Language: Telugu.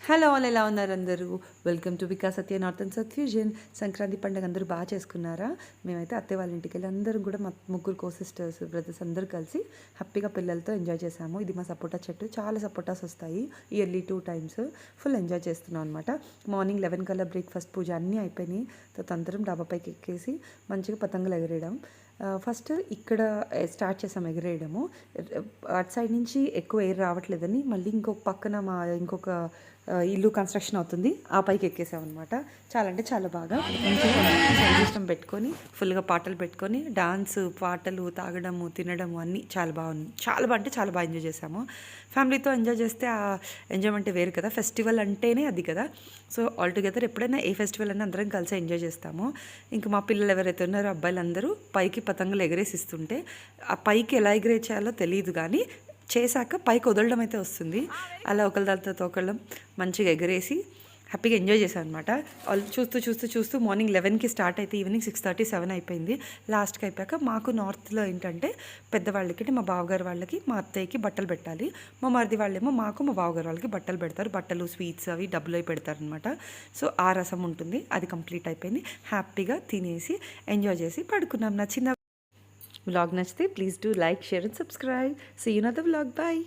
హలో ఆల్, ఎలా ఉన్నారు అందరూ? Welcome to Vikas Satya north and south fusion. Sankranti పండుగ అందరూ బాగా చేసుకున్నారా? మేమైతే అత్తయ్య వాళ్ళ ఇంటికి వెళ్ళి అందరం కూడా మా ముగ్గురు సిస్టర్స్ బ్రదర్స్ అందరూ కలిసి హ్యాపీగా పిల్లలతో ఎంజాయ్ చేసాము. ఇది మా సపోటా చెట్టు, చాలా సపోటాస్ వస్తాయి ఇయర్లీ 2 times. ఫుల్ ఎంజాయ్ చేస్తున్నాం అనమాట. మార్నింగ్ 11 కల్లా బ్రేక్ఫాస్ట్ పూజ అన్నీ అయిపోయినాయి. తర్వాత అందరం డాబాపైకి ఎక్కేసి మంచిగా పతంగులు ఎగరేయడం. ఫస్ట్ ఇక్కడ స్టార్ట్ చేసాం ఎగరేయడము. అటు సైడ్ నుంచి ఎక్కువ ఎయిర్ రావట్లేదని మళ్ళీ ఇంకొక పక్కన మా ఇంకొక ఇల్లు కన్స్ట్రక్షన్ అవుతుంది, ఆ పైకి ఎక్కేసాం అనమాట. చాలా అంటే చాలా బాగా సౌండ్ సిస్టమ్ పెట్టుకొని ఫుల్గా పాటలు పెట్టుకొని డాన్స్, పాటలు, తాగడము, తినడము అన్నీ చాలా బాగుంది. చాలా బాగా అంటే చాలా బాగా ఎంజాయ్ చేసాము. ఫ్యామిలీతో ఎంజాయ్ చేస్తే ఆ ఎంజాయ్మెంట్ వేరు కదా. ఫెస్టివల్ అంటేనే అది కదా. సో ఆల్ టుగెదర్ ఎప్పుడైనా ఏ ఫెస్టివల్ అయినా అందరం కలిసి ఎంజాయ్ చేస్తాము. ఇంకా మా పిల్లలు ఎవరైతే ఉన్నారో అబ్బాయిలు అందరూ పైకి పతంగులు ఎగరేసిస్తుంటే ఆ పైకి ఎలా ఎగరేచేయాలో తెలియదు, కానీ చేశాక పైకి వదలడం అయితే వస్తుంది. అలా ఒకరి దాంతో ఒకళ్ళం మంచిగా ఎగరేసి హ్యాపీగా ఎంజాయ్ చేశాను అనమాట. చూస్తూ చూస్తూ చూస్తూ మార్నింగ్ 11కి స్టార్ట్ అయితే ఈవినింగ్ 6:30, 7 అయిపోయింది. లాస్ట్కి అయిపోయాక మాకు నార్త్లో ఏంటంటే పెద్దవాళ్ళకి అంటే మా బావగారు వాళ్ళకి, మా అత్తయ్యకి బట్టలు పెట్టాలి. మా మరిది వాళ్ళేమో మాకు, మా బావగారు వాళ్ళకి బట్టలు పెడతారు. బట్టలు, స్వీట్స్ అవి డబ్బులు అవి పెడతారనమాట. సో ఆ రసం ఉంటుంది, అది కంప్లీట్ అయిపోయింది. హ్యాపీగా తినేసి ఎంజాయ్ చేసి పడుకున్నాం. నా చిన్న వ్లాగ్ నచ్చితే please do like, share and subscribe. See you in the vlog. Bye.